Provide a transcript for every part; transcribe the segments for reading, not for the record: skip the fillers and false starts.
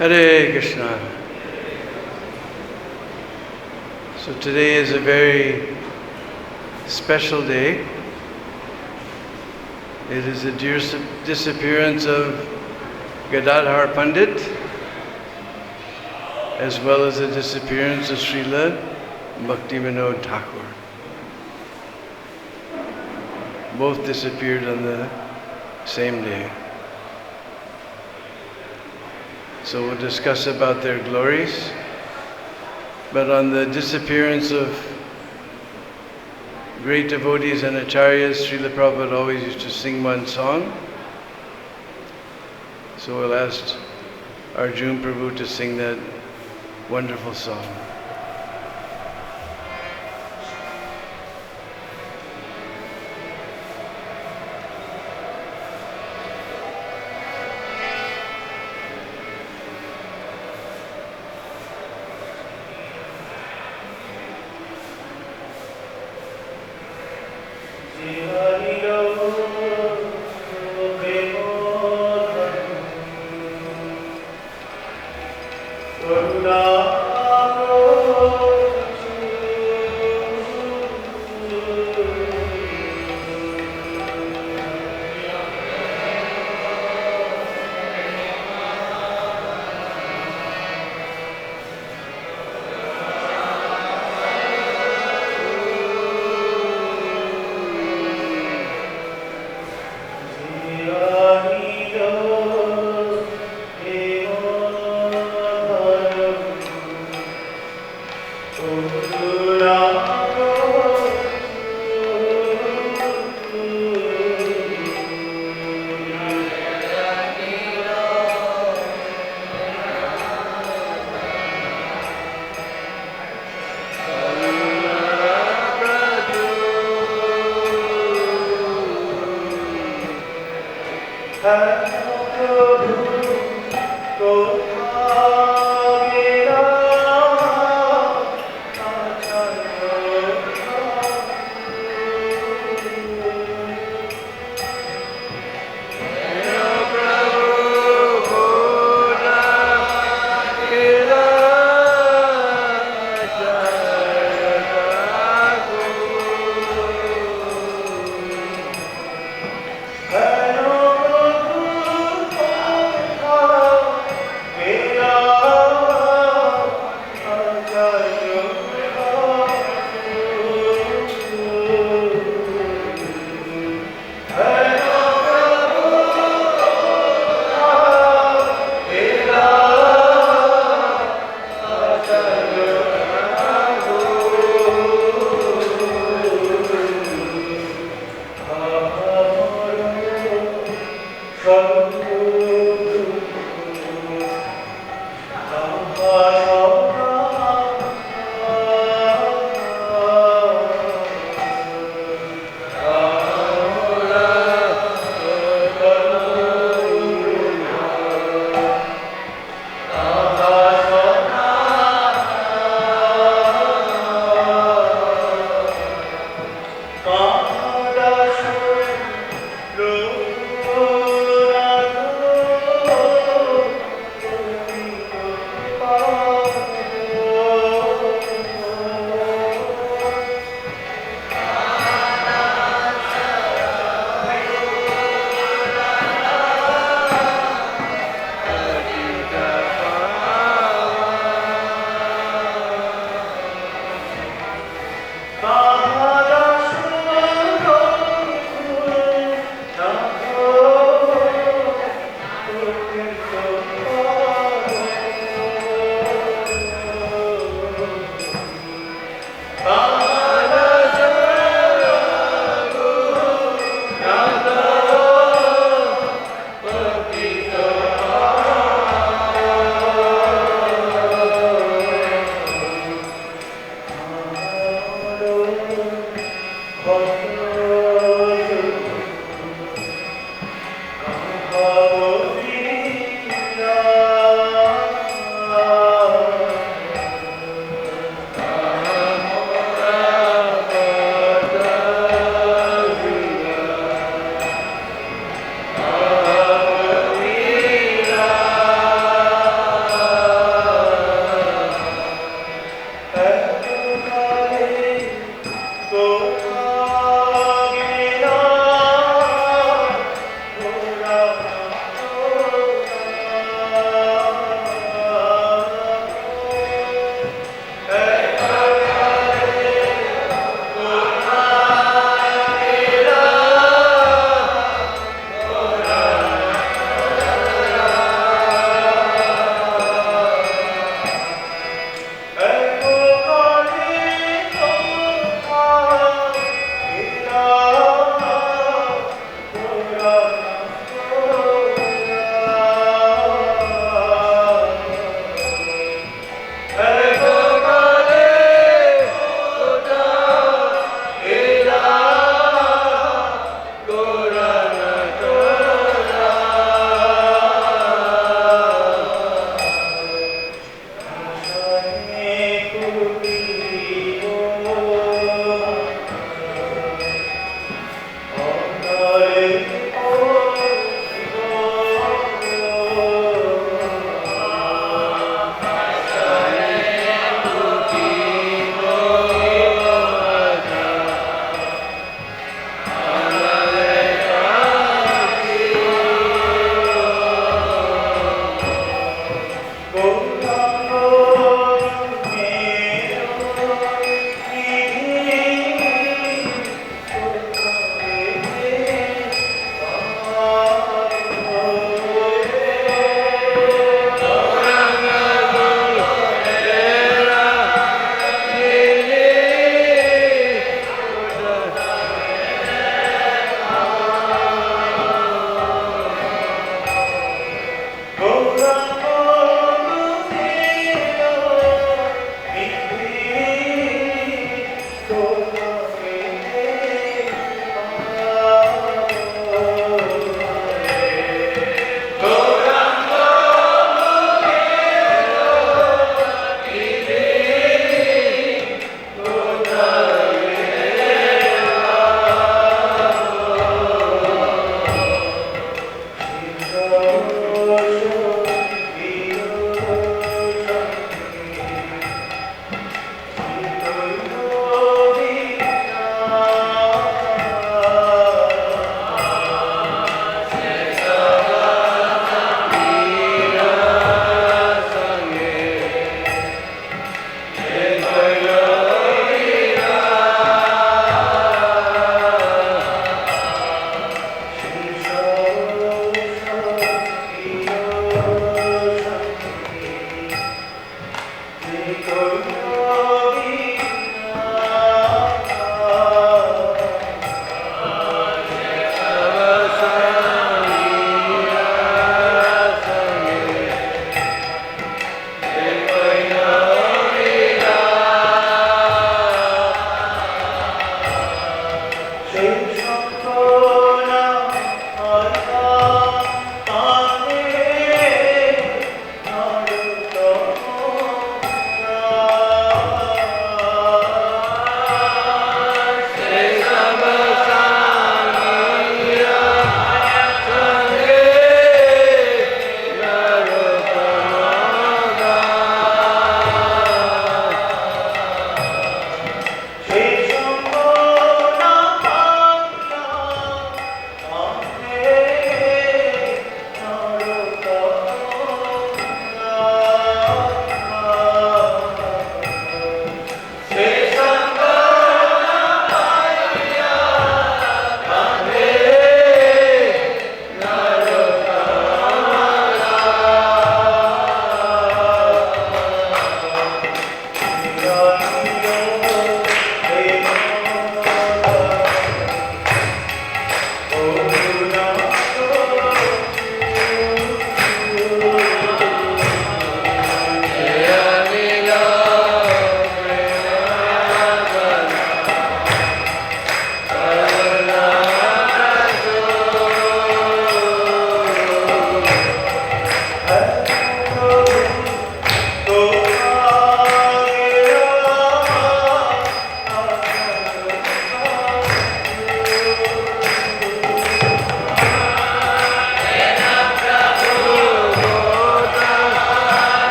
Hare Krishna. So today is a very special day. It is the disappearance of Gadadhara Pandit, as well as the disappearance of Srila Bhaktivinod Thakur. Both disappeared on the same day. So we'll discuss about their glories. But on the disappearance of great devotees and acharyas, Srila Prabhupada always used to sing one song. So we'll ask Arjun Prabhu to sing that wonderful song. Oh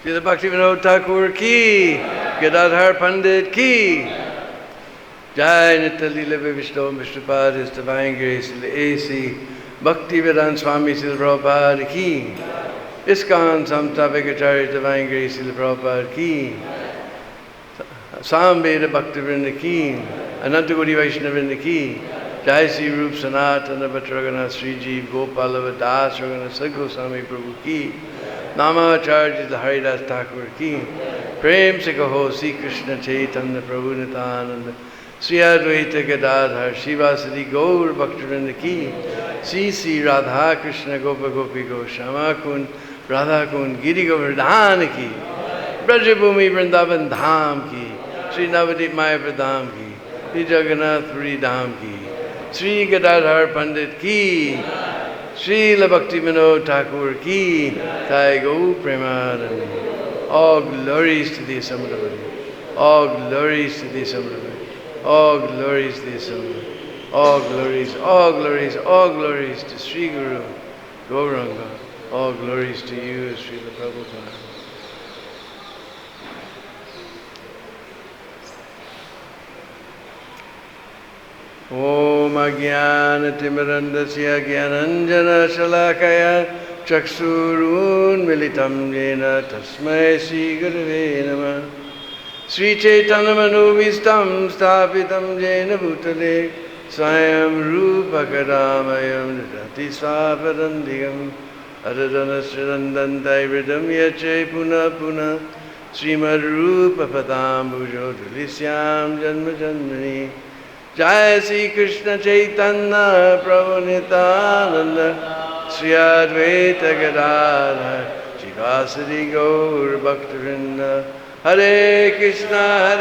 Srila Bhaktivinod Thakur ki, Gadadhara Pandit ki, Jai Nitya Leela Vishnu Vishnupad, His Divine Grace, A.C. Bhaktivedanta Swami Srila Prabhupada ki, ISKCON Samtapikacharya Divine Grace Srila Prabhupada ki, Samveda Bhaktivinoda ki, Anantaguri Vaishnavrinda ki, Jai Sri Rup Sanatana Bhattaragana Sri Jeev Gopala Das Ragana Sadgoswami Prabhu ki, Namacharya Haridas Thakur ki, Prem se kaho Sri Krishna Chaitanya Prabhu Nityananda, Sri Advaita Gadadhara Shivasadi Gaur Bhaktivinoda ki, Sri Radha Krishna Gopa Gopi Goswami Kund, Radha Kund Giri Govardhan ki, Brajabhumi Vrindavan Dham ki, Sri Navadip Maya Pradham ki, Sri Jagannath Puri Dham ki, Sri Gadadhar Pandit ki, Srila Bhaktivinod Thakur ki, Jai Gau Premanand. All glories to the Samudravadi. All glories to the Samudravadi. All glories to His. All glories, all glories, all glories to Sri Guru Gauranga. All glories to you, Srila Prabhupada. Om Ajnanatimirandasya Jnananjana Shalakaya Chaksurun Militam Jena Tasmai Sri Gurave Namah. Sri Chaitanya Manovistam Sthapitam Jena Bhutale Swayam Rupa Kadamayam Nidati Svapadandigam Adadana Srirandantai Vridam Yache Puna Puna Srimad Rupa Padambujo Dulisyam Janma Janmani Jai Sri Krishna Chaitanya Prabhu Nityananda Sri Advaita Gadadhara Shivasari Gaur Bhaktivinod Hare Krishna,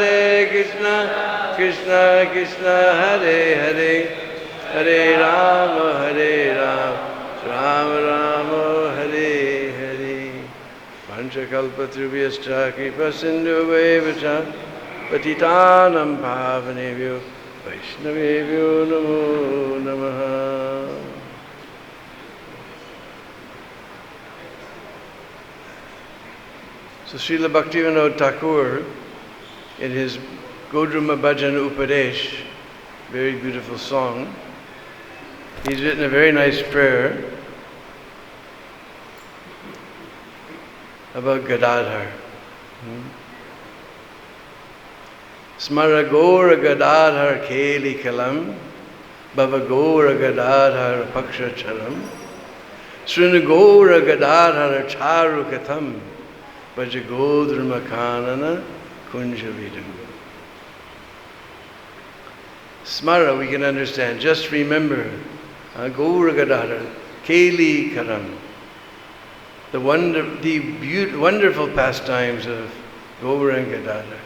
Krishna Krishna, Hare Hare, Hare Rama, Rama Rama, Hare Hare. Vanchakalpatrubhyascha kripa sindhu vacha patitanam pavanebhyo vaishnavebhyo namo namaha. So Srila Bhaktivinod Thakur, in his Godruma Bhajan Upadesh, very beautiful song, he's written a very nice prayer about Gadadhara. Smara Gora Gadadhara Keli Kalam, Bhava Gora Gadadhara Paksha Chalam, Srinu Gora Gadadhara Charu Katham, Vajagodrma Kanana Kunjavidam. Smara, we can understand. Just remember, Gaura Gadadhara, Keli Karam, the wonderful pastimes of Gaura and Gadadhara.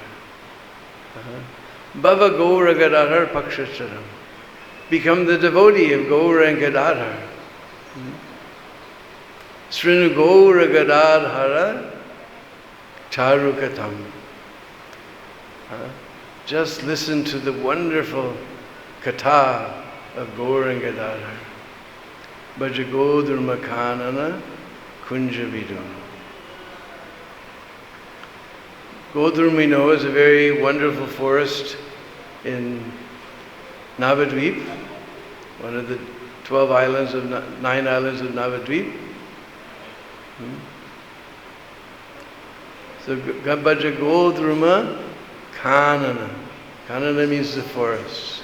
Bhava Gaura Gadadhara Pakshacharam. Become the devotee of Gaura and Gadadhara. Srinu Gaura Gadadhara Charukatam. Just listen to the wonderful katha of Gaur and Gadadhara. Bhajagodurma Kanana Kunjavidam. Godrum, we know, is a very wonderful forest in Navadvip, one of the 12 islands of 9 islands of Navadvip. So Bhajagodruma Kanana. Kanana means the forest.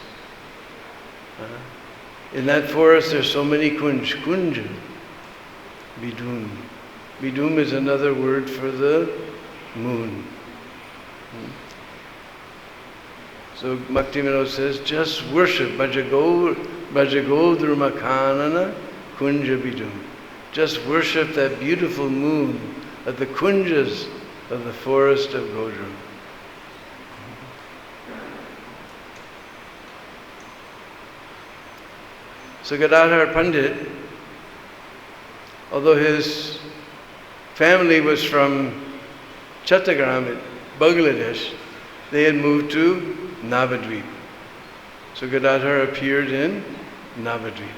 In that forest there's so many kunja. Bidum. Bidum is another word for the moon. So Bhaktivinod says, just worship Bhajagodruma Kanana Kunja Bidum. Just worship that beautiful moon at the kunjas of the forest of Godrum. So Gadadhar Pandit, although his family was from Chattagram, Bangladesh, they had moved to Navadvip. So Gadadhar appeared in Navadvip,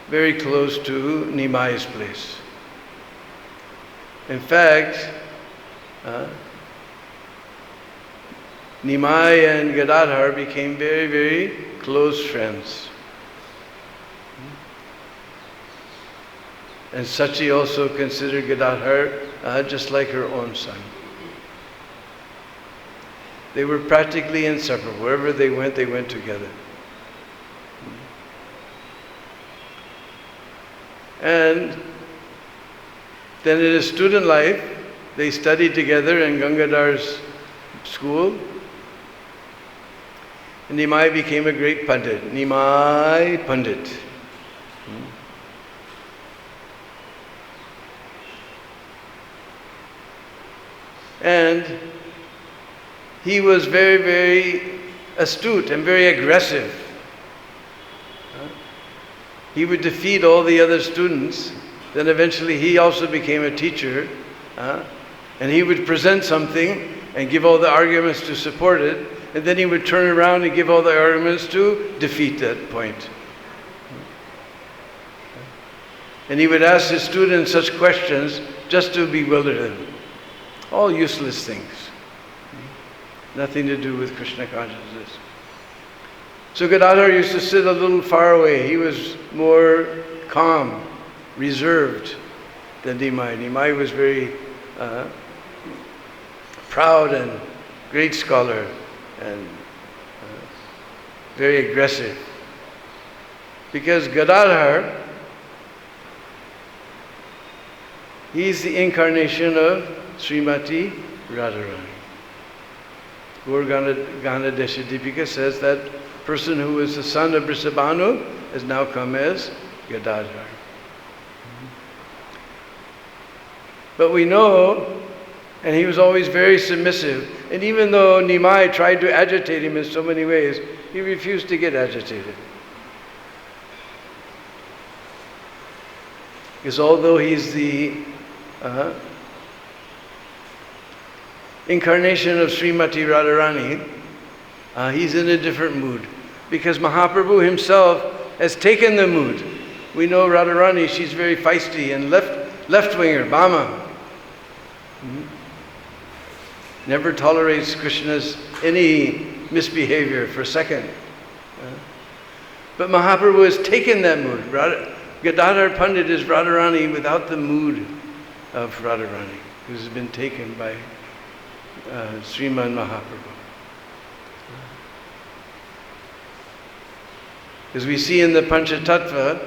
very close to Nimai's place. In fact, Nimai and Gadadhar became very, very close friends. And Sachi also considered Gadadhar just like her own son. They were practically inseparable. Wherever they went together. And then in his student life, they studied together in Gangadhar's school. And Nimai became a great Pandit. Nimai Pandit. And he was very, very astute and very aggressive. He would defeat all the other students. Then eventually he also became a teacher. And he would present something and give all the arguments to support it, and then he would turn around and give all the arguments to defeat that point. And he would ask his students such questions just to bewilder them. All useless things. Nothing to do with Krishna consciousness. So Gadadhara used to sit a little far away. He was more calm, reserved than Nimai. Nimai was very proud and great scholar and very aggressive. Because Gadadhara, he's the incarnation of Srimati Radharani. Gaur Ganadesha Deepika says that person who is the son of Brisabhanu has now come as Gadadhara. But we know, and he was always very submissive, and even though Nimai tried to agitate him in so many ways, he refused to get agitated. Because although he's the incarnation of Srimati Radharani, he's in a different mood. Because Mahaprabhu himself has taken the mood. We know Radharani, she's very feisty and left-winger, Bama. Never tolerates Krishna's any misbehavior for a second. But Mahaprabhu has taken that mood. Gadadhara Pandit is Radharani without the mood of Radharani, who's been taken by Sriman Mahaprabhu. As we see in the Panchatattva,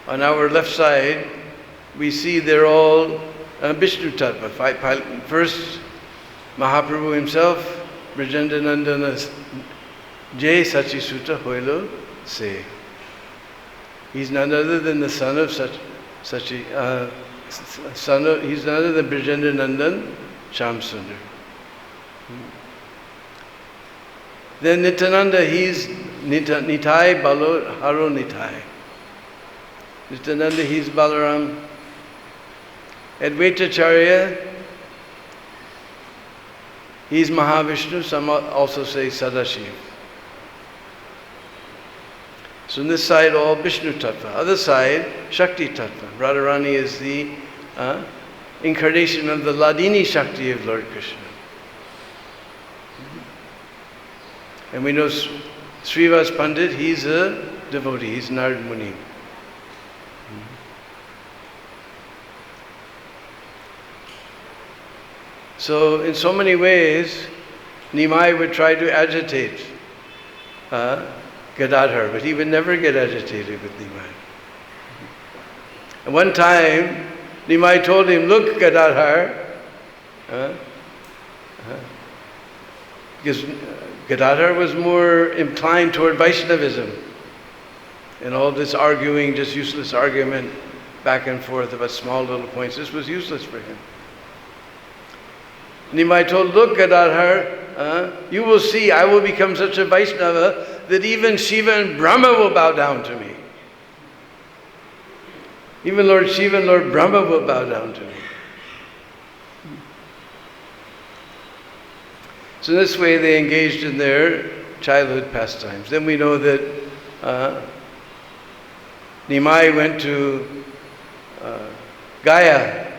on our left side, we see they're all Vishnu Tattva. First, Mahaprabhu himself, Brajendra Nandana Jai Sachi Sutta Hoilo Se. He's none other than the son of he's none other than Brajendra Nandan Sham Sundar. Then Nityananda, he's Nitai Balo Haro Nitai. Nityananda, he's Balaram. Advaitacharya, he's Mahavishnu, some also say Sadashiv. So on this side, all Vishnu Tattva. Other side, Shakti Tattva. Radharani is the incarnation of the Ladini Shakti of Lord Krishna. And we know Srivas Pandit, he's a devotee, he's Narad Muni. So in so many ways, Nimai would try to agitate Gadadhara, but he would never get agitated with Nimai. And one time, Nimai told him, look Gadadhara, because Gadadhara was more inclined toward Vaishnavism, and all this arguing, just useless argument back and forth about small little points, this was useless for him. Nimai told, look Gadadhara, you will see I will become such a Vaishnava that even Shiva and Brahma will bow down to me. Even Lord Shiva and Lord Brahma will bow down to me. So in this way they engaged in their childhood pastimes. Then we know that Nimai went to Gaya.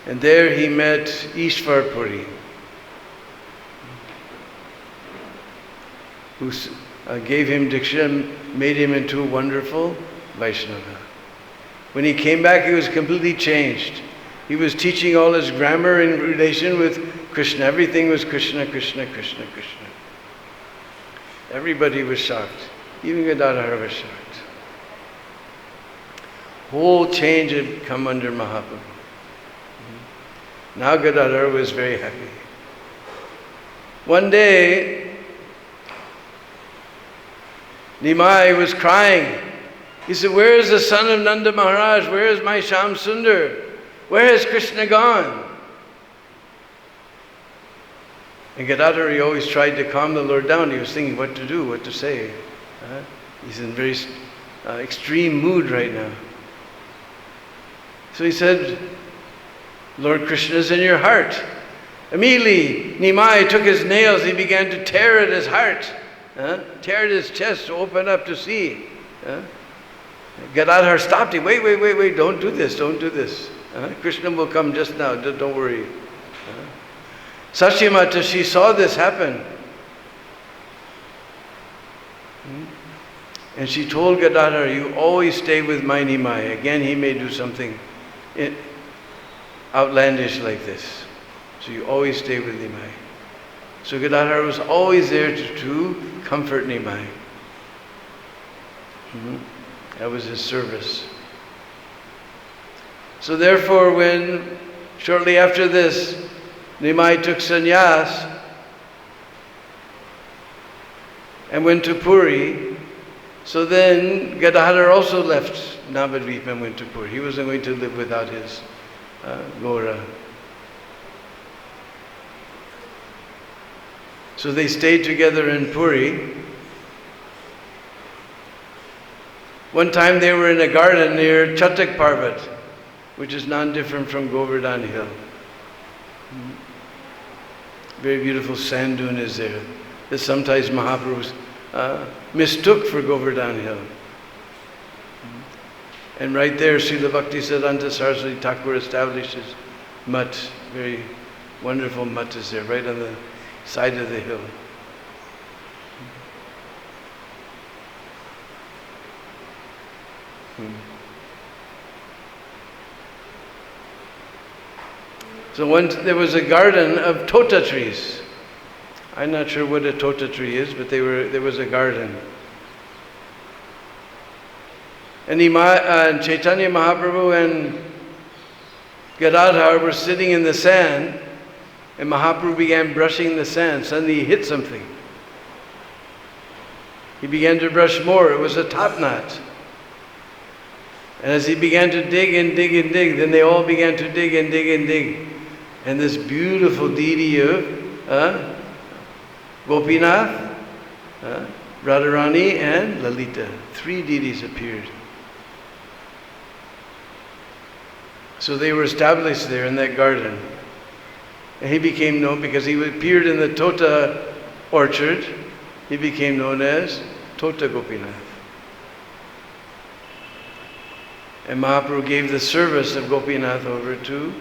And there he met Ishvar Puri, who gave him Diksha, made him into a wonderful Vaishnava. When he came back, he was completely changed. He was teaching all his grammar in relation with Krishna. Everything was Krishna, Krishna, Krishna, Krishna. Everybody was shocked. Even Gadadhara was shocked. Whole change had come under Mahaprabhu. Now Gadadhara was very happy. One day, Nimai was crying. He said, where is the son of Nanda Maharaj? Where is my Sham Sundar? Where has Krishna gone? And Gadadhara, he always tried to calm the Lord down. He was thinking what to do, what to say. He's in very extreme mood right now. So he said, Lord Krishna is in your heart. Immediately, Nimai took his nails, he began to tear at his heart, tear at his chest to open up to see. Gadadhar stopped him. Wait, don't do this. Krishna will come just now, don't worry. Sachimata, she saw this happen. And she told Gadadhar, you always stay with my Nimai. Again, he may do something outlandish like this. So you always stay with Nimai. So Gadadhar was always there to comfort Nimai. That was his service. So therefore, when shortly after this, Nimai took sannyas and went to Puri, so then Gadadhar also left Navadvip and went to Puri. He wasn't going to live without his Gora. So they stayed together in Puri. One time they were in a garden near Chatak Parvat, which is non-different from Govardhan Hill. Very beautiful sand dune is there, that sometimes Mahaprabhu mistook for Govardhan Hill. And right there, Srila Bhaktisiddhanta Saraswati Thakur establishes mutt, very wonderful mutt is there, right on the side of the hill. So once there was a garden of tota trees. I'm not sure what a tota tree is, but there was a garden. And Chaitanya Mahaprabhu and Gadadhar were sitting in the sand, and Mahaprabhu began brushing the sand. Suddenly he hit something. He began to brush more. It was a top knot. And as he began to dig and dig and dig, then they all began to dig and dig and dig. And this beautiful deity of Gopinath, Radharani and Lalita, 3 deities appeared. So they were established there in that garden. And he became known, because he appeared in the Tota orchard, he became known as Tota Gopinath. And Mahaprabhu gave the service of Gopinath over to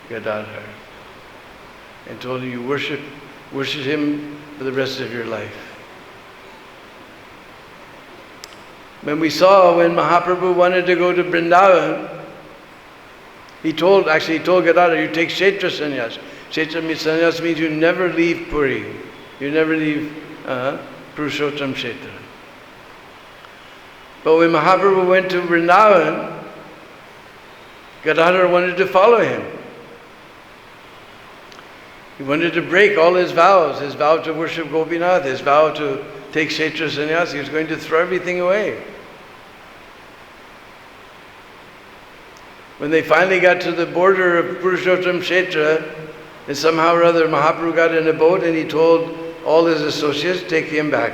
Gadadhar and told him, you worship him for the rest of your life. When Mahaprabhu wanted to go to Vrindavan, he told Gadadhar, you take Kshetra sannyas. Kshetra sannyas means you never leave Puri. You never leave Purushottam Kshetra. But when Mahaprabhu went to Vrindavan, Gadadhar wanted to follow him. He wanted to break all his vows, his vow to worship Gopinath, his vow to take Kshetra sannyas. He was going to throw everything away. When they finally got to the border of Purushottam Kshetra, and somehow or other Mahaprabhu got in a boat and he told all his associates, take him back.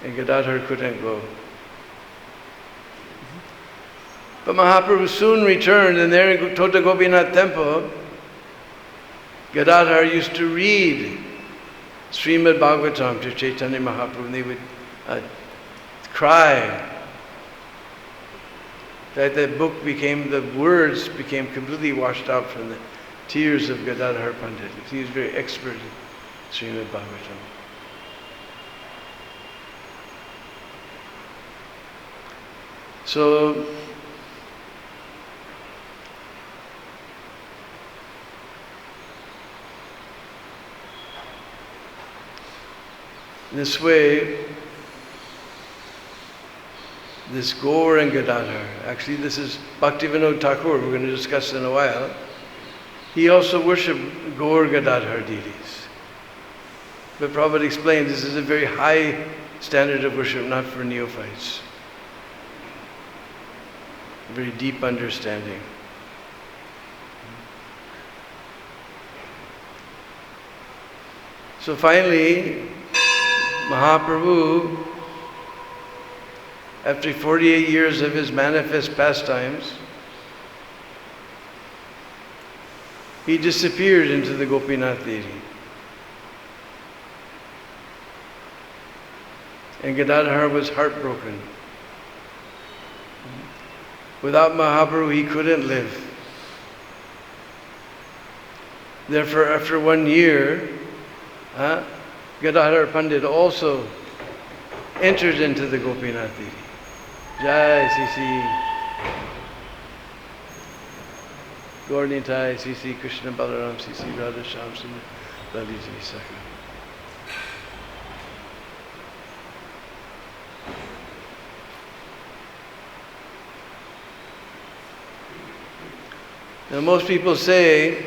And Gadadhar couldn't go. But Mahaprabhu soon returned, and there in Tota Gopinath temple, Gadadhar used to read Srimad Bhagavatam to Chaitanya Mahaprabhu, and they would cry. That the words became completely washed out from the tears of Gadadhar Pandit. He was very expert in Srimad Bhagavatam. So, in this way, this Gaur and Gadadhar, actually this is Bhaktivinod Thakur, we're going to discuss in a while. He also worshipped Gaur Gadadhar deities. But Prabhupada explained this is a very high standard of worship, not for neophytes. A very deep understanding. So finally, Mahaprabhu, after 48 years of his manifest pastimes, he disappeared into the Gopinath deity. And Gadadhara was heartbroken. Without Mahaprabhu, he couldn't live. Therefore, after 1 year, Gadadhara Pandit also entered into the Gopinath deity. Jai Sisi Gaurnitai, Sisi Krishna Balaram, Sisi Radha Shyam Sundar Lalita Sakha. Now most people say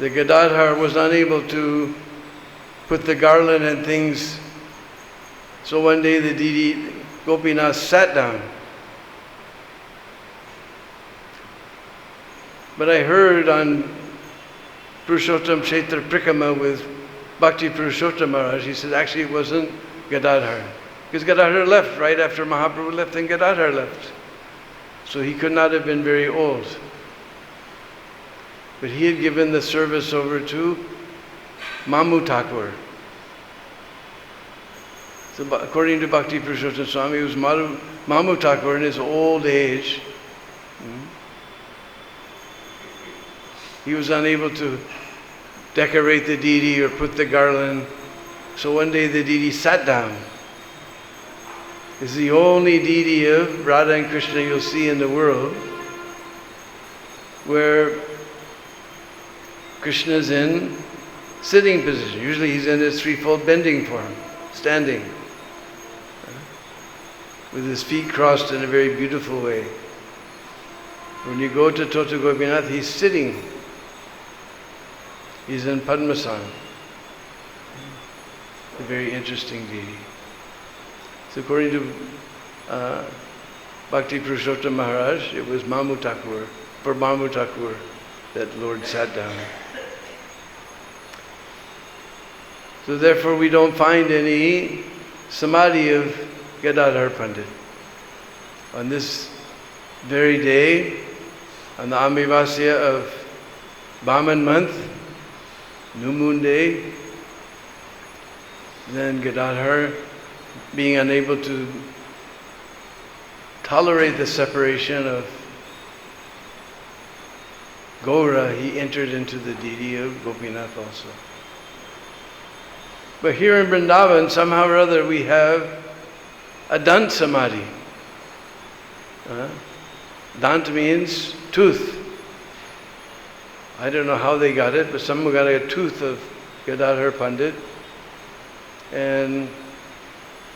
that Gadadhara was unable to put the garland and things, so one day the deity Gopinath sat down. But I heard on Purushottam Kshetra Prikama with Bhakti Purushottam Maharaj, he said actually it wasn't Gadadhara. Because Gadadhara left right after Mahaprabhu left and Gadadhara left. So he could not have been very old. But he had given the service over to Mamu Thakur. So according to Bhakti Purushottam Swami, it was Mamu Thakur in his old age. He was unable to decorate the deity or put the garland. So one day the deity sat down. It's the only deity of Radha and Krishna you'll see in the world where Krishna is in sitting position. Usually he's in his threefold bending form, standing, with his feet crossed in a very beautiful way. When you go to Tota Gopinath, he's sitting. He's in Padmasana. A very interesting deity. So according to Bhakti Purushottam Maharaj, it was Mamu Thakur, for Mamu Thakur that Lord sat down. So therefore we don't find any samadhi of Gadadhara Pandit. On this very day, on the Amavasya of Bhaman month, New Moon Day, then Gadadhara, being unable to tolerate the separation of Gaura, he entered into the deity of Gopinath also. But here in Vrindavan, somehow or other, we have a Dant Samadhi. Dant means tooth. I don't know how they got it, but someone got a tooth of Gadadhara Pandit. And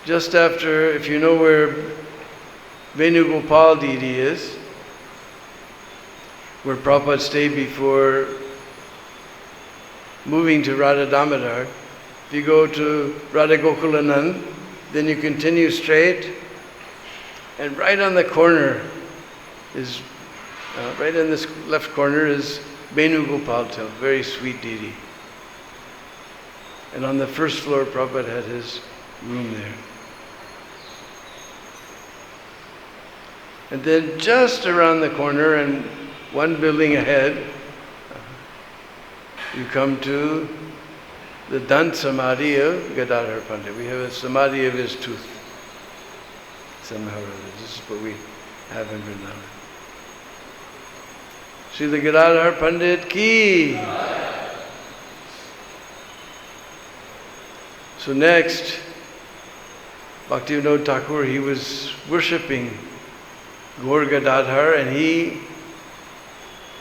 just after, if you know where Venugopal deity is, where Prabhupada stayed before moving to Radha Damodar, if you go to Radha Gokulanand, then you continue straight, and right on the corner is, right in this left corner is Venugopal temple, very sweet deity. And on the first floor, Prabhupada had his room there. And then just around the corner and one building ahead, you come to the Dant Samadhi of Gadadhara Pandit. We have a Samadhi of his tooth. Somehow or other. This is what we have in Vrindavan. Srila Gadadhara Pandit ki. So next, Bhaktivinod Thakur, he was worshipping Gaur Gadadhar, and he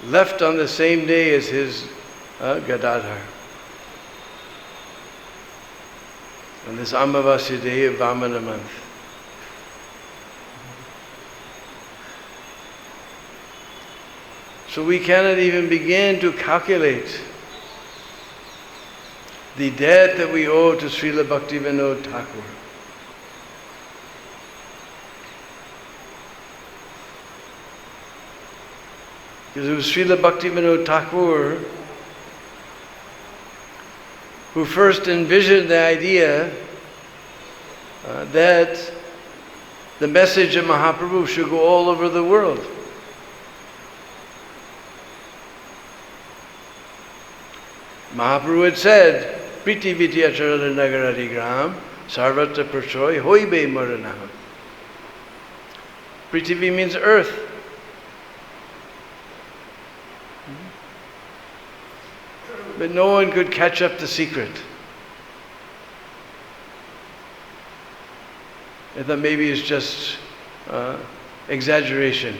left on the same day as his Gadadhar. On this Amavasya day of Vamana month. So we cannot even begin to calculate the debt that we owe to Srila Bhaktivinod Thakur. Because it was Srila Bhaktivinod Thakur who first envisioned the idea that the message of Mahaprabhu should go all over the world. Mahaprabhu had said, Priti Viti Acharana Nagaradi Gram, Sarvatra Prashoy Hoibe Maranaham. Prithvi means earth. But no one could catch up the secret. I thought maybe it's just exaggeration.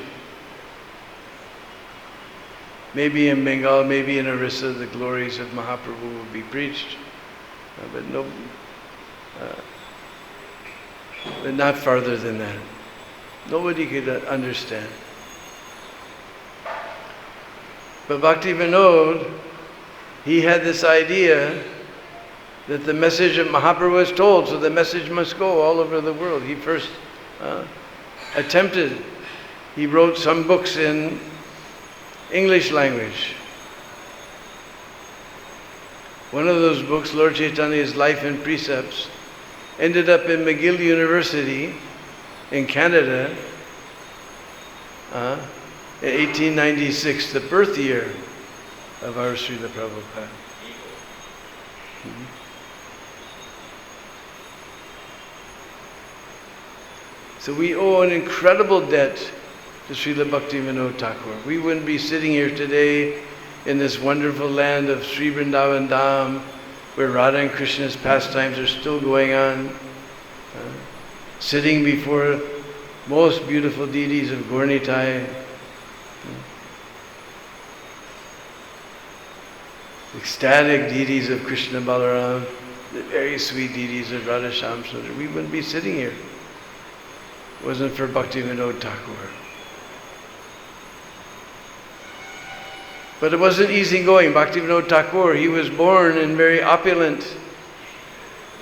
Maybe in Bengal, maybe in Orissa, the glories of Mahaprabhu will be preached, but not farther than that. Nobody could understand. But Bhaktivinod, he had this idea that the message of Mahaprabhu was told, so the message must go all over the world. He first attempted. He wrote some books in English language. One of those books, Lord Chaitanya's Life and Precepts, ended up in McGill University in Canada in 1896, the birth year of our Srila Prabhupada. So we owe an incredible debt to Srila Bhaktivinod Thakur. We wouldn't be sitting here today in this wonderful land of Sri Vrindavan Dham, where Radha and Krishna's pastimes are still going on, sitting before most beautiful deities of Gaur-Nitai, ecstatic deities of Krishna Balaram, the very sweet deities of Radha Shamsundar. We wouldn't be sitting here. It wasn't for Bhaktivinod Thakur. But it wasn't easy going. Bhaktivinod Thakur, he was born in very opulent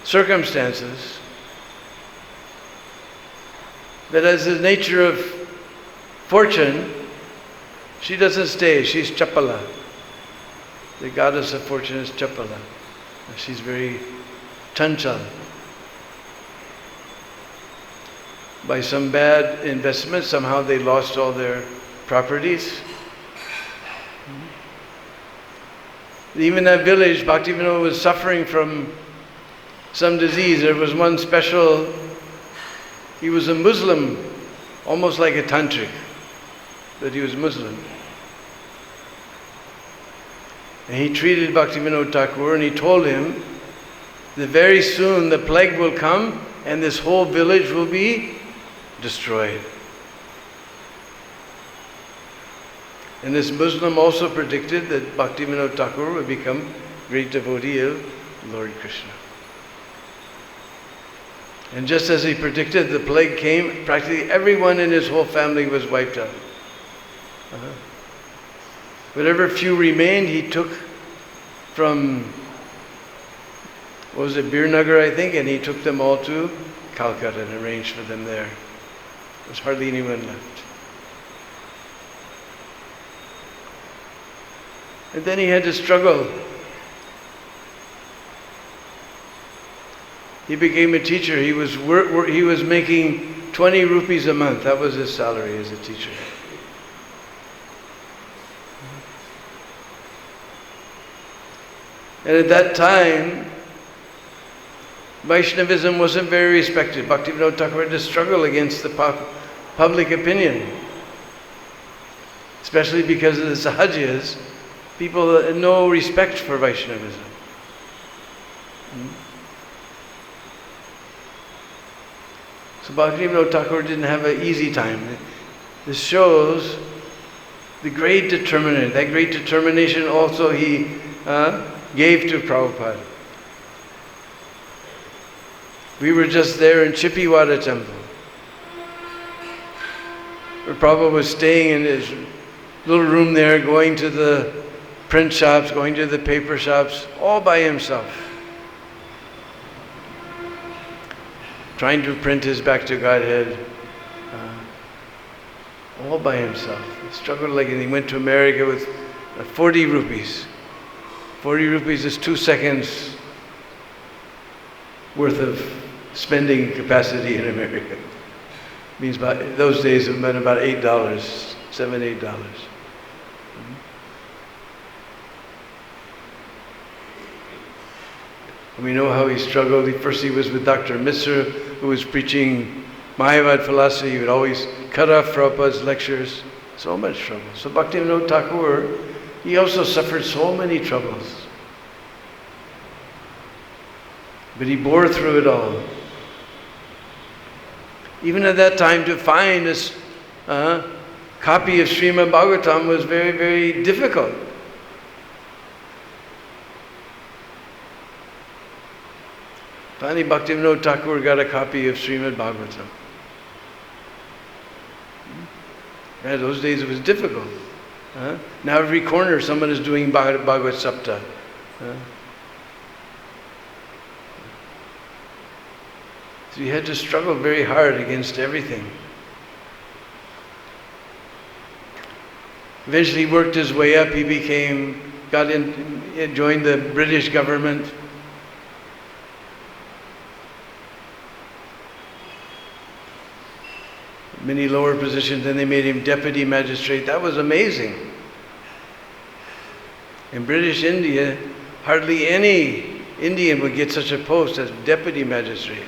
circumstances. But as the nature of fortune, she doesn't stay. She's Chapala. The goddess of fortune is Chapala. She's very chanchal. By some bad investment, somehow they lost all their properties. Even that village, Bhaktivinod was suffering from some disease. There was one special, he was a Muslim, almost like a tantric, but he was Muslim. And he treated Bhaktivinod Thakur and he told him that very soon the plague will come and this whole village will be destroyed. And this Muslim also predicted that Bhaktivinod Thakur would become great devotee of Lord Krishna. And just as he predicted, the plague came, practically everyone in his whole family was wiped out. Whatever few remained, he took from, what was it, Birnagar, I think, and he took them all to Calcutta and arranged for them there. There's hardly anyone left. And then he had to struggle. He became a teacher. He was making 20 rupees a month. That was his salary as a teacher. And at that time, Vaishnavism wasn't very respected. Bhaktivinod Thakur had to struggle against the public opinion. Especially because of the Sahajas, people had no respect for Vaishnavism. So Bhaktivinod Thakur didn't have an easy time. This shows the great determination. That great determination also he gave to Prabhupada. We were just there in Chippiwada temple, where Prabhupada was staying in his little room there, going to the print shops, going to the paper shops, all by himself. Trying to print his Back to Godhead, all by himself. He struggled like, and he went to America with 40 rupees. 40 rupees is 2 seconds worth of spending capacity in America. Means those days it meant about $8, $7, $8. And we know how he struggled. First he was with Dr. Misra, who was preaching Mayavad philosophy. He would always cut off Prabhupada's lectures. So much trouble. So Bhaktivinod Thakur, he also suffered so many troubles. But he bore through it all. Even at that time, to find this copy of Srimad Bhagavatam was very, very difficult. Finally, Bhaktivinod Thakur got a copy of Srimad Bhagavatam. Yeah, those days it was difficult. Now every corner someone is doing Bhagavad Sapta. So he had to struggle very hard against everything. Eventually he worked his way up. He joined the British government. Many lower positions, then they made him deputy magistrate. That was amazing. In British India, hardly any Indian would get such a post as deputy magistrate.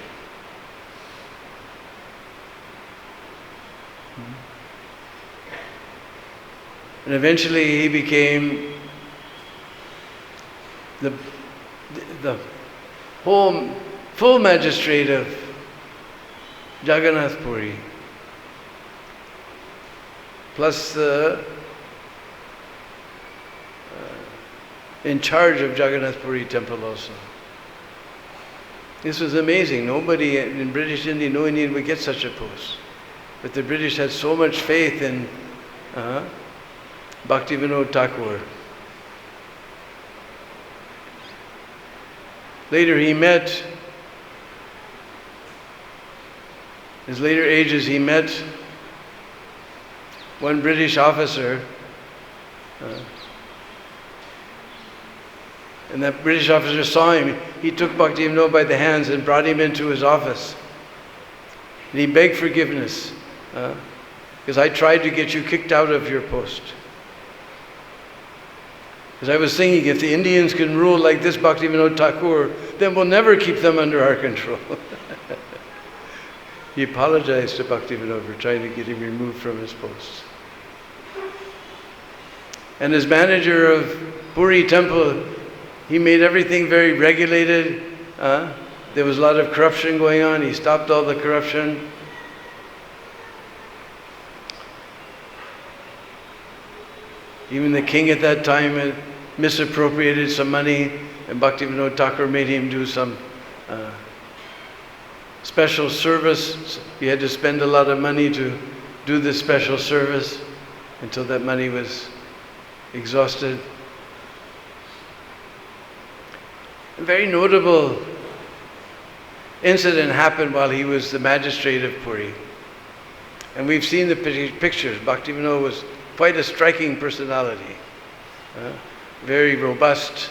And eventually he became the full magistrate of Jagannath Puri, plus in charge of Jagannath Puri temple also. This was amazing. Nobody in British India, no Indian would get such a post. But the British had so much faith in Bhaktivinod Thakur. Later he met, in his later ages he met one British officer, and that British officer saw him. He took Bhaktivinod by the hands and brought him into his office. And he begged forgiveness, because I tried to get you kicked out of your post. Because I was thinking, if the Indians can rule like this Bhaktivinod Thakur, then we'll never keep them under our control. He apologized to Bhaktivinod for trying to get him removed from his post. And as manager of Puri temple, he made everything very regulated. There was a lot of corruption going on. He stopped all the corruption. Even the king at that time had misappropriated some money, and Bhaktivinod Thakur made him do some special service. He had to spend a lot of money to do this special service until that money was exhausted. A very notable incident happened while he was the magistrate of Puri. And we've seen the pictures. Bhaktivinod was quite a striking personality. Very robust,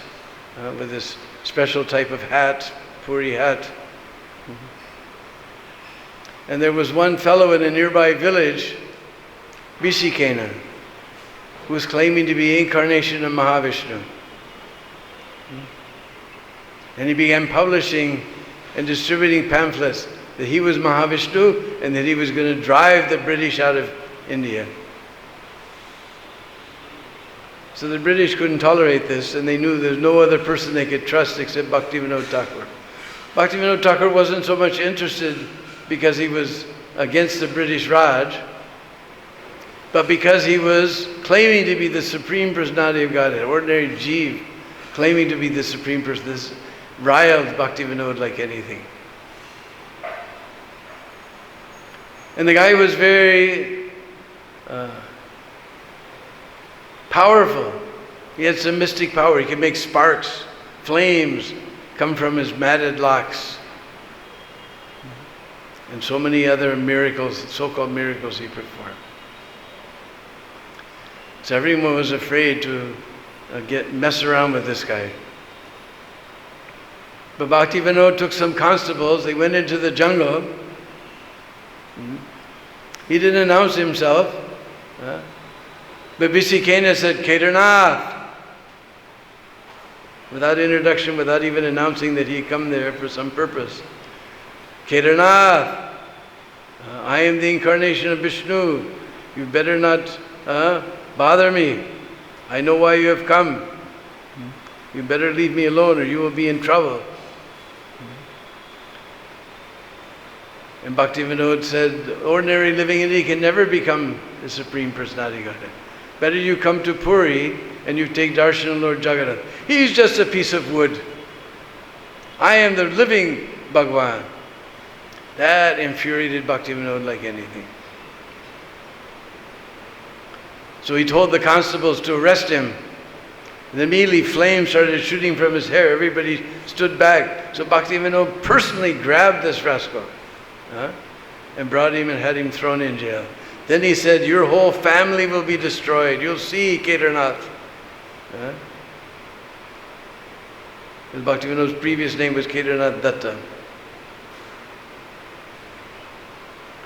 with this special type of hat, Puri hat. And there was one fellow in a nearby village, Visikena, who was claiming to be incarnation of Mahavishnu. And he began publishing and distributing pamphlets that he was Mahavishnu and that he was going to drive the British out of India. So the British couldn't tolerate this, and they knew there's no other person they could trust except Bhaktivinod Thakur. Bhaktivinod Thakur wasn't so much interested because he was against the British Raj, but because he was claiming to be the Supreme Personality of Godhead, ordinary Jeev, claiming to be the Supreme Person. This riled Bhaktivinod like anything. And the guy was very powerful. He had some mystic power. He could make sparks, flames come from his matted locks. And so many other miracles, so-called miracles he performed. So everyone was afraid to mess around with this guy. But Bhaktivinod took some constables. They went into the jungle. He didn't announce himself. But Visikena said, Kedarnath. without introduction, without even announcing that he had come there for some purpose. Kedarnath, I am the incarnation of Vishnu. You better not bother me. I know why you have come. You better leave me alone or you will be in trouble. And Bhaktivinod said, ordinary living entity can never become the Supreme Personality of Godhead. Better you come to Puri and you take darshan of Lord Jagannath. He's just a piece of wood. I am the living Bhagwan. That infuriated Bhaktivinod like anything. So he told the constables to arrest him. And immediately flames started shooting from his hair. Everybody stood back. So Bhaktivinod personally grabbed this rascal and brought him and had him thrown in jail. Then he said, your whole family will be destroyed. You'll see, Kedarnath. Bhaktivinod's previous name was Kedarnath Datta.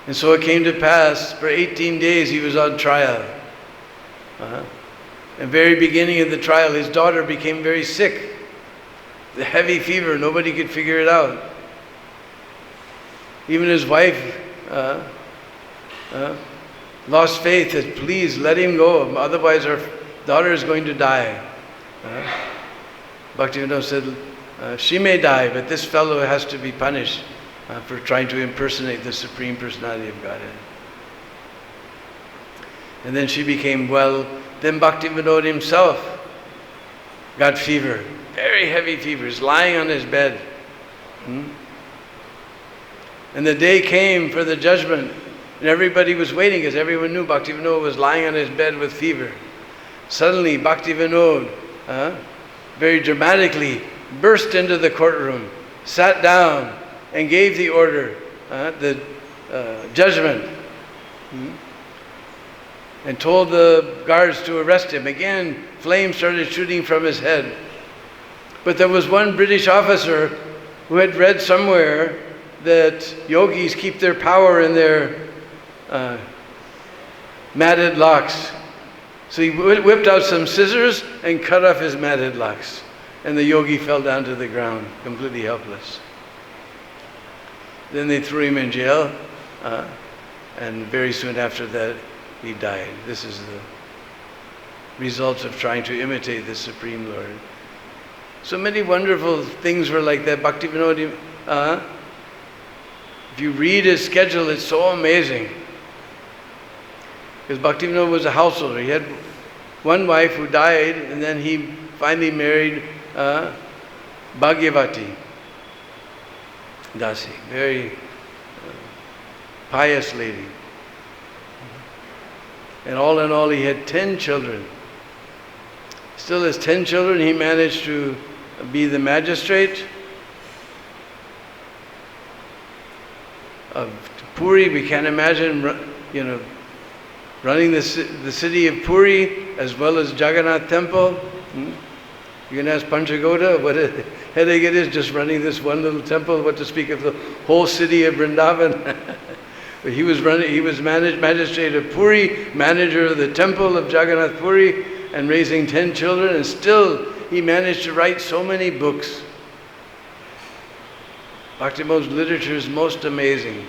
And so it came to pass, for 18 days he was on trial. At the very beginning of the trial, his daughter became very sick. The heavy fever, nobody could figure it out. Even his wife lost faith, said, please let him go, otherwise our daughter is going to die. Bhaktivinod said, she may die, but this fellow has to be punished for trying to impersonate the Supreme Personality of Godhead. And then she became well. Then Bhaktivinod himself got fever, very heavy fever. He's lying on his bed. And the day came for the judgment, and everybody was waiting because everyone knew Bhaktivinod was lying on his bed with fever. Suddenly Bhaktivinod, very dramatically, burst into the courtroom, sat down, and gave the order, the judgment, and told the guards to arrest him. Again, flames started shooting from his head. But there was one British officer who had read somewhere that yogis keep their power in their matted locks. So he whipped out some scissors and cut off his matted locks. And the yogi fell down to the ground, completely helpless. Then they threw him in jail, and very soon after that, he died. This is the results of trying to imitate the Supreme Lord. So many wonderful things were like that. Bhaktivinod, if you read his schedule, it's so amazing. Because Bhaktivinod was a householder. He had one wife who died, and then he finally married Bhagavati Dasi, very pious lady. And all in all, he had 10 children. Still has 10 children. He managed to be the magistrate of Puri. We can't imagine, running the city of Puri as well as Jagannath temple. You can ask Panchagoda what a headache it is just running this one little temple, what to speak of the whole city of Vrindavan. But he was magistrate of Puri, manager of the temple of Jagannath Puri, and raising 10 children, and still he managed to write so many books. Bhaktivinod's literature is most amazing.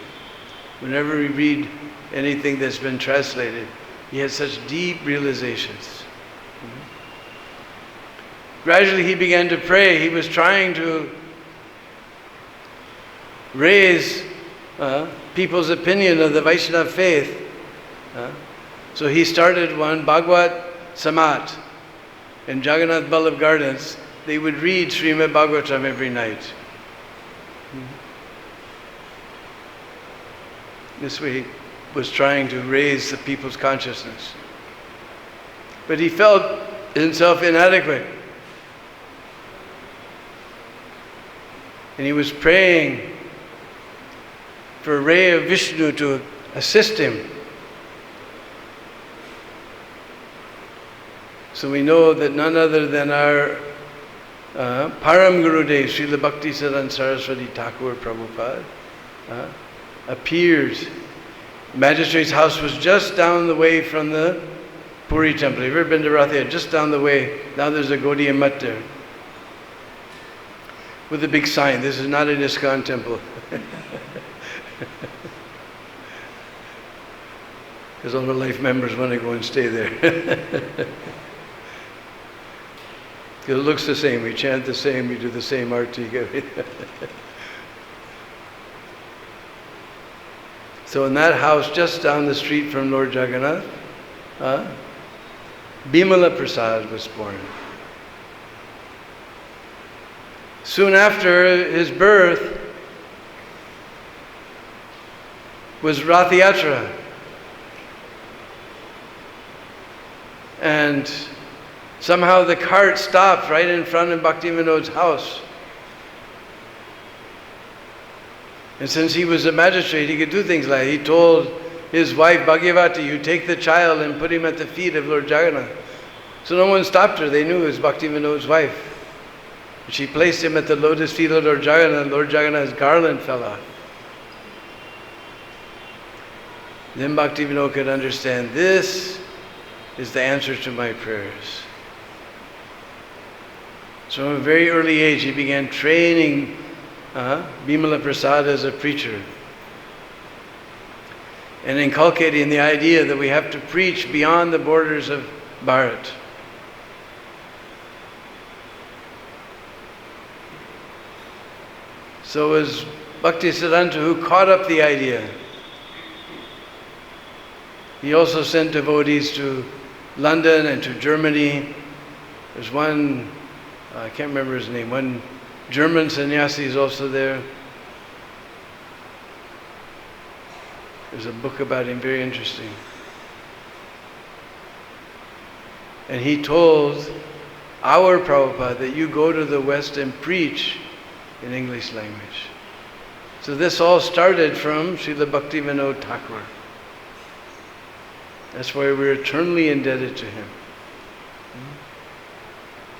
Whenever we read anything that's been translated, he has such deep realizations. Gradually he began to pray. He was trying to raise people's opinion of the Vaishnava faith. So he started one, Bhagavad Samat, in Jagannath Ballabh Gardens. They would read Srimad Bhagavatam every night. This way he was trying to raise the people's consciousness. But he felt himself inadequate. And he was praying for a ray of Vishnu to assist him. So we know that none other than our Param Gurudev, Srila Bhakti Siddhanta Saraswati Thakur Prabhupada, appears. The magistrate's house was just down the way from the Puri temple. Have you ever been to Rathayatra? Just down the way. Now there's a Gaudiya Math there. with a big sign, this is not an ISKCON temple. Because all the life members want to go and stay there. Because it looks the same, we chant the same, we do the same arti. So in that house, just down the street from Lord Jagannath, Bimala Prasad was born. Soon after his birth was Rath Yatra. And somehow the cart stopped right in front of Bhaktivinod's house. And since he was a magistrate, he could do things like that. He told his wife Bhagavati, you take the child and put him at the feet of Lord Jagannath. So no one stopped her. They knew it was Bhaktivinod's wife. She placed him at the lotus feet of Lord Jagannath. Lord Jagannath's garland fell off. Then Bhaktivinod could understand, this is the answer to my prayers. So from a very early age, he began training Bimala Prasad as a preacher, and inculcating the idea that we have to preach beyond the borders of Bharat. So it was Bhaktisiddhanta who caught up the idea. He also sent devotees to London and to Germany. There's one, I can't remember his name, one German sannyasi is also there. There's a book about him, very interesting. And he told our Prabhupada that you go to the West and preach in English language. So this all started from Srila Bhaktivinod Thakur. That's why we're eternally indebted to him.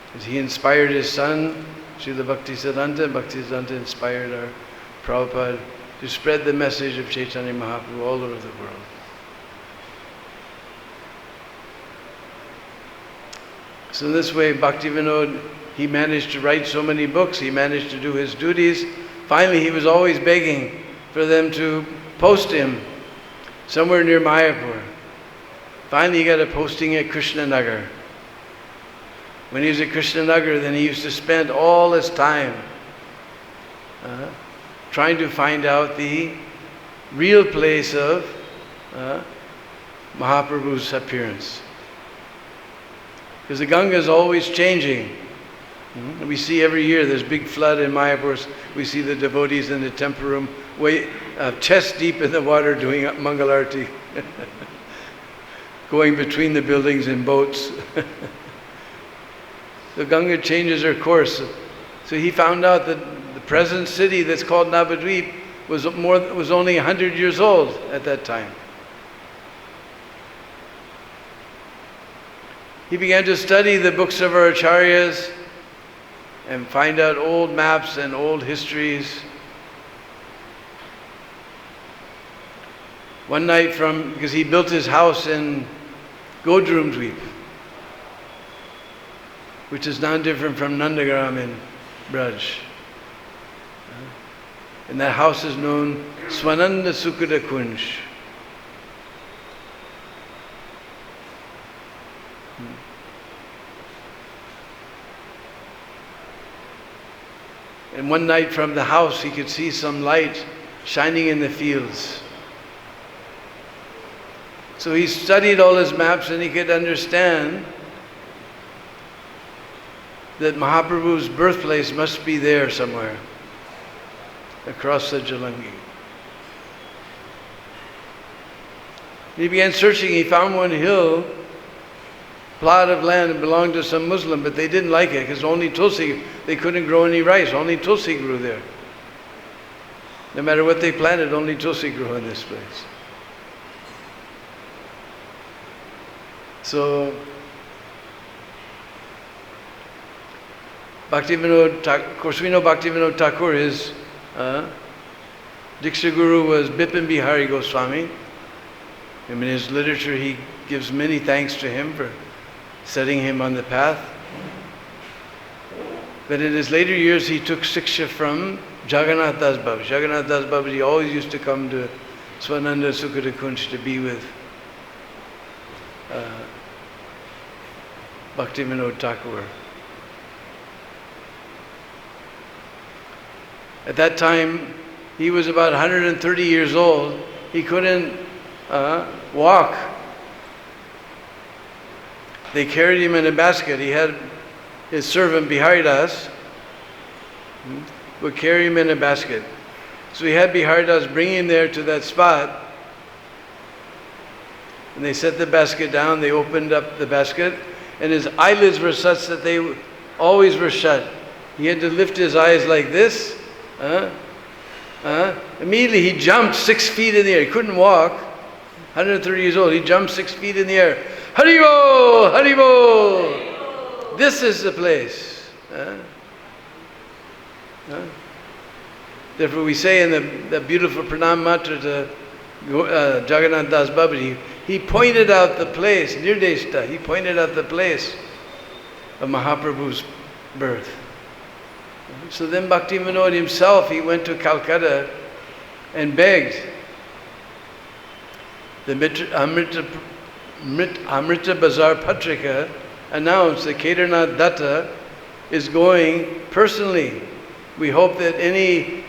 Because he inspired his son, Srila Bhaktisiddhanta. Bhaktisiddhanta inspired our Prabhupada to spread the message of Chaitanya Mahaprabhu all over the world. So in this way, Bhaktivinod, he managed to write so many books, he managed to do his duties. Finally, he was always begging for them to post him somewhere near Mayapur. Finally, he got a posting at Krishnanagar. When he was at Krishnanagar, then he used to spend all his time trying to find out the real place of Mahaprabhu's appearance. Because the Ganga is always changing. We see every year there's big flood in Mayapur. We see the devotees in the temple room, chest deep in the water doing Mangalarti. Going between the buildings in boats. The Ganga changes her course. So he found out that the present city that's called Navadvip was only 100 years old at that time. He began to study the books of our acharyas and find out old maps and old histories. One night because he built his house in Godrumdweep, which is not different from Nandagram in Braj. And that house is known Swananda Sukhada Kunj. And one night from the house he could see some light shining in the fields. So he studied all his maps and he could understand that Mahaprabhu's birthplace must be there somewhere, across the Jalangi. He began searching, he found one hill, plot of land that belonged to some Muslim, but they didn't like it because only Tulsi, they couldn't grow any rice, only Tulsi grew there. No matter what they planted, only Tulsi grew in this place. So, Bhaktivinod, of course we know Bhaktivinod Thakur, his Diksha Guru was Bipin Bihari Goswami. In his literature he gives many thanks to him for setting him on the path. But in his later years, he took Siksha from Jagannath Das Babaji. Jagannath Das Babaji always used to come to Swananda Sukhada Kunj to be with Bhaktivinod Thakur. At that time, he was about 130 years old. He couldn't walk. They carried him in a basket. He had his servant Biharidas would carry him in a basket. So he had Biharidas bring him there to that spot. And they set the basket down. They opened up the basket. And his eyelids were such that they always were shut. He had to lift his eyes like this. Immediately he jumped 6 feet in the air. He couldn't walk. 130 years old. He jumped 6 feet in the air. Haribo! Haribo! This is the place. Therefore we say in the beautiful Pranam Matra to Jagannath Das Babaji, he pointed out the place, Nirdeshta, he pointed out the place of Mahaprabhu's birth. So then Bhaktivinod himself, he went to Calcutta and begged. The Amrita Bazar Patrika announced that Kedarnath Datta is going personally. We hope that any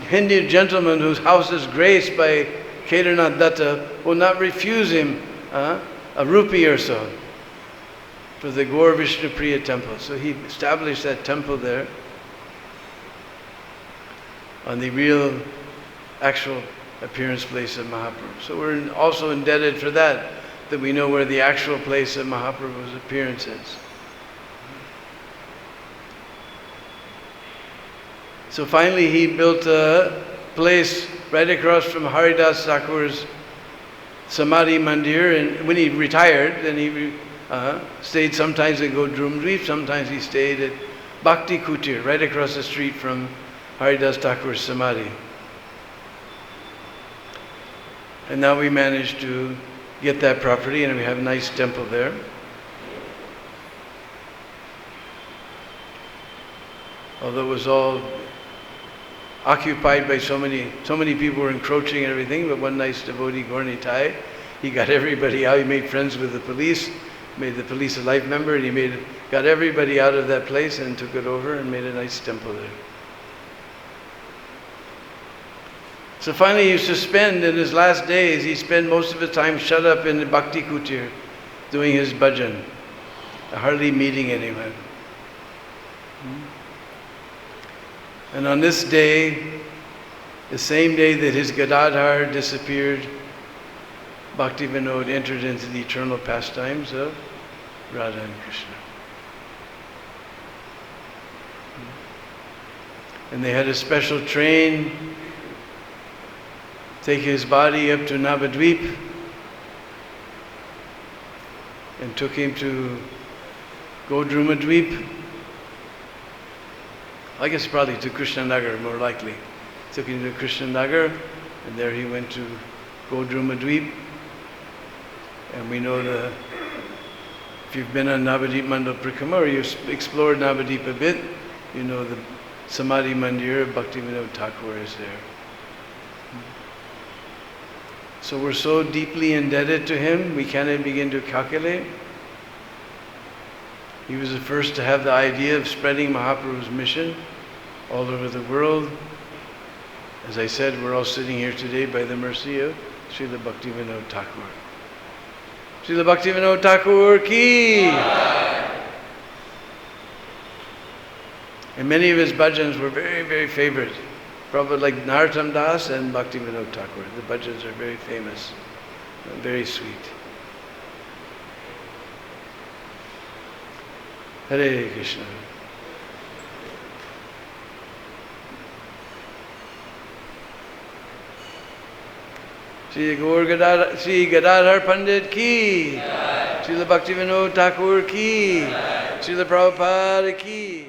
Hindu gentleman whose house is graced by Kedarnath Datta will not refuse him a rupee or so for the Gaur Vishnu Priya temple. So he established that temple there on the real, actual appearance place of Mahaprabhu. So we're also indebted for that we know where the actual place of Mahaprabhu's appearance is. So finally he built a place right across from Haridas Thakur's Samadhi Mandir, and when he retired, then he stayed sometimes at Godrumdweep, sometimes he stayed at Bhakti Kutir, right across the street from Haridas Thakur's Samadhi. And now we managed to get that property, and we have a nice temple there. Although it was all occupied by so many people were encroaching and everything, but one nice devotee, Gornitai, he got everybody out. He made friends with the police, made the police a life member, and he got everybody out of that place and took it over and made a nice temple there. So finally he used to spend, in his last days, he spent most of his time shut up in the Bhakti Kutir, doing his bhajan, hardly meeting anyone. And on this day, the same day that his Gadadhara disappeared, Bhaktivinod entered into the eternal pastimes of Radha and Krishna. And they had a special train take his body up to Navadvip and took him to Godrumadvip. I guess probably to Krishnanagar, more likely. Took him to Krishnanagar, and there he went to Godrumadvip. And we know if you've been on Navadvip Mandal Prikrama or you've explored Navadvip a bit, you know the Samadhi Mandir of Bhaktivinod Thakur is there. So we're so deeply indebted to him, we cannot begin to calculate. He was the first to have the idea of spreading Mahaprabhu's mission all over the world. As I said, we're all sitting here today by the mercy of Srila Bhaktivinod Thakur. Srila Bhaktivinod Thakur ki! And many of his bhajans were very, very favorite. Prabhupada like Narottam Das and Bhaktivinod Thakur. The bhajans are very famous, very sweet. Hare Krishna. Shri Gadadhara Pandit ki, Srila Bhaktivinod Thakur ki, Srila Prabhupada ki.